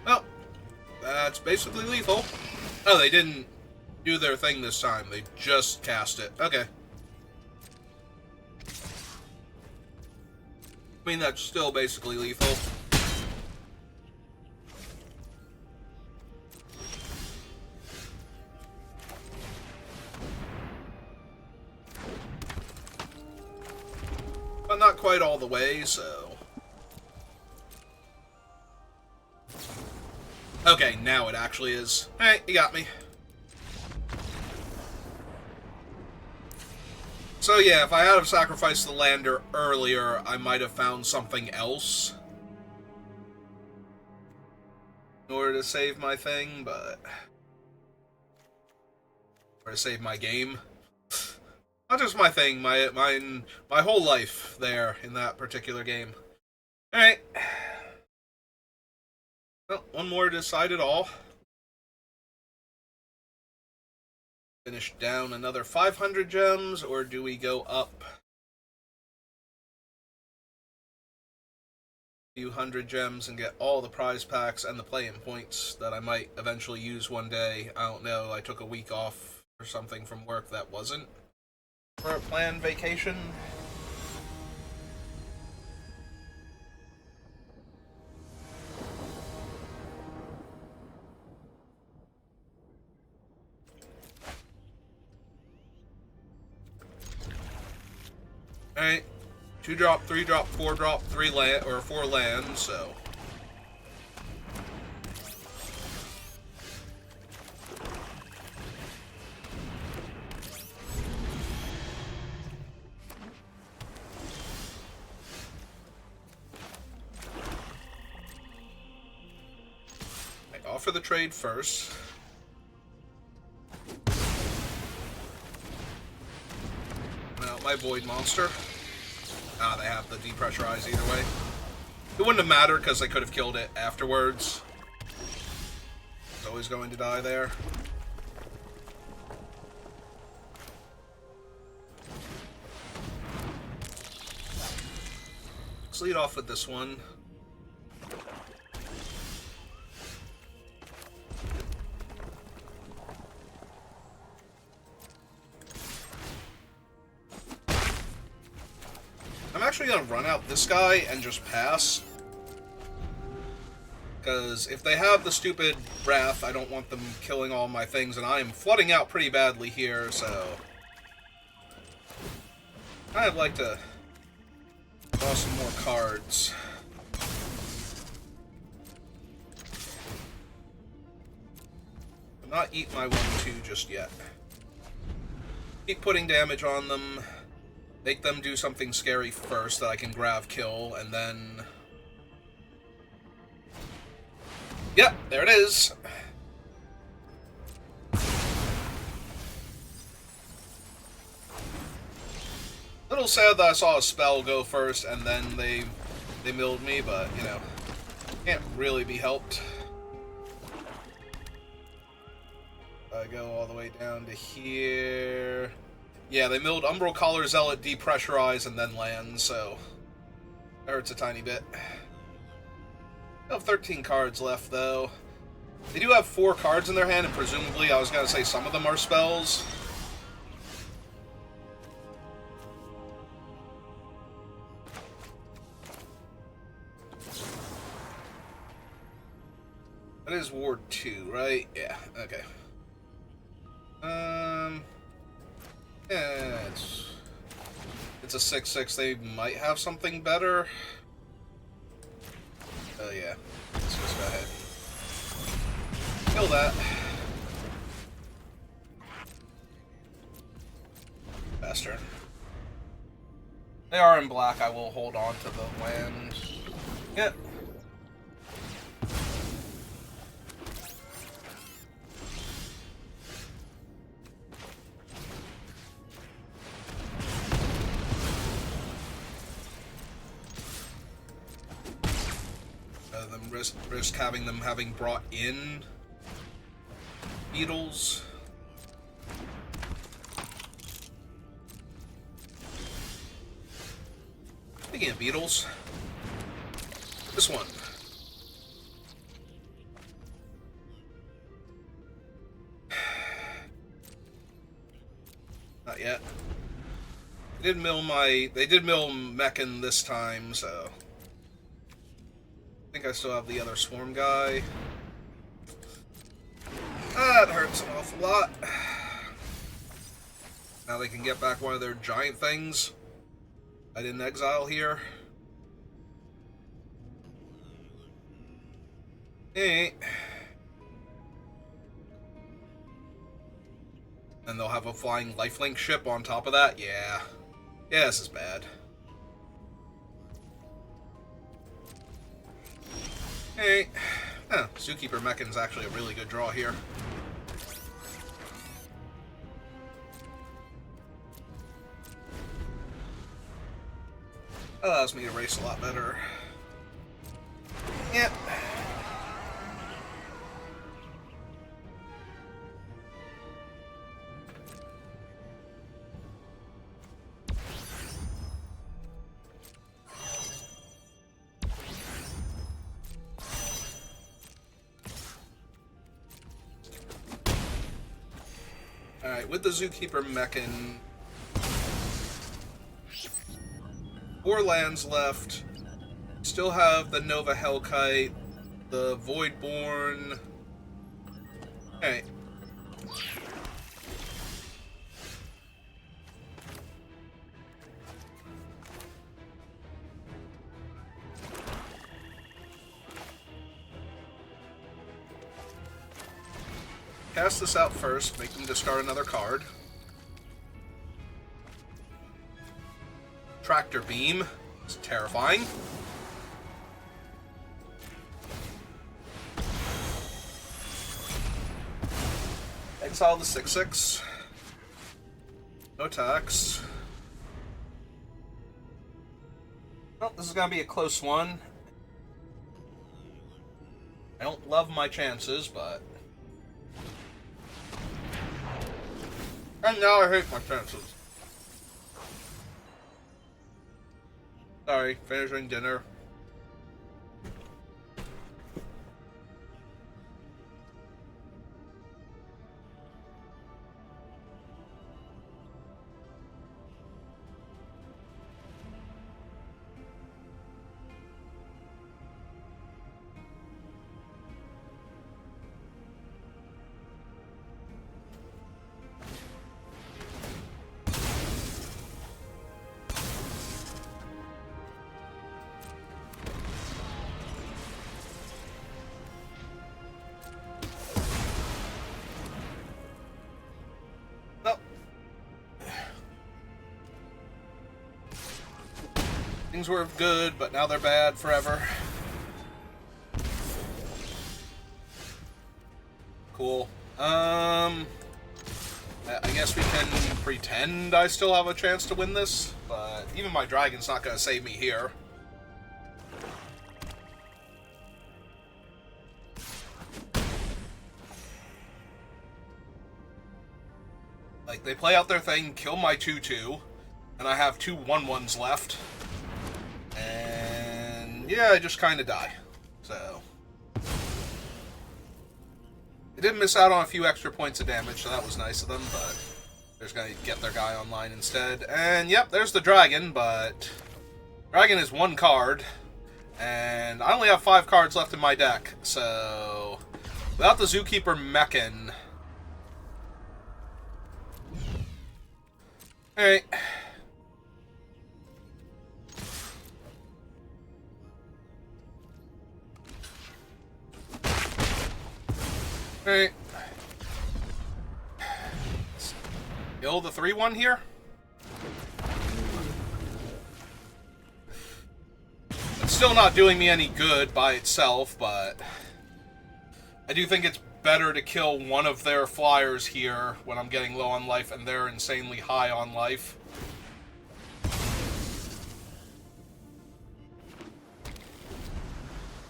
well, that's basically lethal. Oh, they didn't do their thing this time. They just cast it. Okay. I mean, that's still basically lethal. But not quite all the way, so... okay, now it actually is. Alright, you got me. So yeah, if I had have sacrificed the lander earlier, I might have found something else in order to save my thing, but... or to save my game. Not just my thing, my whole life there in that particular game. Alright. Well, one more to decide it all. finish down another 500 gems, or do we go up a few hundred gems and get all the prize packs and the play-in points that I might eventually use one day? I don't know, I took a week off or something from work that wasn't for a planned vacation. Alright. 2 drop, 3 drop, 4 drop, 3 land, or 4 lands, so. I offer the trade first. Now, my Void Monster. Ah, they have the depressurize either way. It wouldn't have mattered because I could have killed it afterwards. It's always going to die there. Let's lead off with this one. I'm actually going to run out this guy and just pass. Because if they have the stupid Wrath, I don't want them killing all my things, and I am flooding out pretty badly here, so I'd like to draw some more cards. But not eat my 1-2 just yet. Keep putting damage on them. Make them do something scary first that I can grab kill, and then... Yep, there it is! Little sad that I saw a spell go first, and then they milled me, but, you know, can't really be helped. I go all the way down to here... Yeah, they milled Umbral Collar Zealot, depressurize, and then land, so that hurts a tiny bit. I have 13 cards left, though. They do have 4 cards in their hand, and presumably, I was going to say some of them are spells. That is Ward 2, right? Yeah, okay. Yeah, it's a 6/6. They might have something better. Oh yeah. Let's just go ahead. Kill that. Faster. They are in black. I will hold on to the land. Yep. Risk having them brought in beetles. Speaking of beetles, this one. Not yet. They did mill Meccan this time, so I think I still have the other swarm guy. That hurts an awful lot. Now they can get back one of their giant things I didn't exile here. Hey. And they'll have a flying lifelink ship on top of that? Yeah. Yeah, this is bad. Hey. Oh, Zookeeper Mechan's actually a really good draw here. That allows me to race a lot better. Yep. with the Zookeeper Mechan, 4 lands left. Still have the Nova Hellkite, the Voidborn. Alright. Cast this out first, make them discard another card. Tractor Beam. It's terrifying. Exile the 6/6. No attacks. Well, this is gonna be a close one. I don't love my chances, but... And now I hate my chances. Sorry, finishing dinner. Things were good, but now they're bad forever. Cool. I guess we can pretend I still have a chance to win this, but even my dragon's not going to save me here. Like, they play out their thing, kill my 2/2, and I have 2 1/1s left. And yeah, I just kind of die. So they did miss out on a few extra points of damage, so that was nice of them, but they're just going to get their guy online instead. And yep, there's the dragon, but dragon is 1 card, and I only have 5 cards left in my deck, so without the Zookeeper Mechan... Alright. Alright. Kill the 3/1 here. It's still not doing me any good by itself, but I do think it's better to kill one of their flyers here when I'm getting low on life and they're insanely high on life.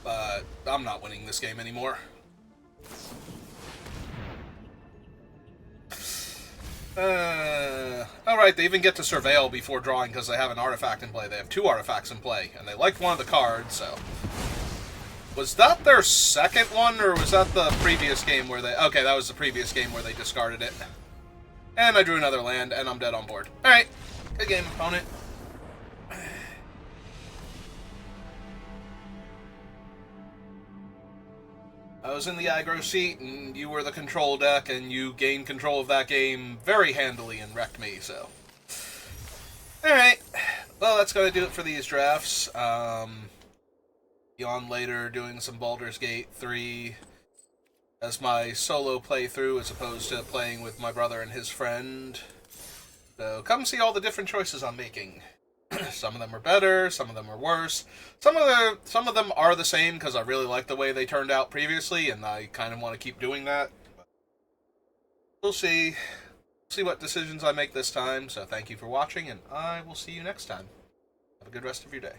But I'm not winning this game anymore. Alright, they even get to Surveil before drawing because they have an artifact in play. They have 2 artifacts in play, and they liked one of the cards, so... Was that their second one, or was that the previous game where they... Okay, that was the previous game where they discarded it. And I drew another land, and I'm dead on board. Alright, good game, opponent. I was in the aggro seat, and you were the control deck, and you gained control of that game very handily and wrecked me, so... Alright, well, that's going to do it for these drafts. Be on later doing some Baldur's Gate 3 as my solo playthrough as opposed to playing with my brother and his friend. So come see all the different choices I'm making. Some of them are better, some of them are worse. Some of them are the same because I really like the way they turned out previously, and I kind of want to keep doing that. We'll see. See what decisions I make this time. So thank you for watching, and I will see you next time. Have a good rest of your day.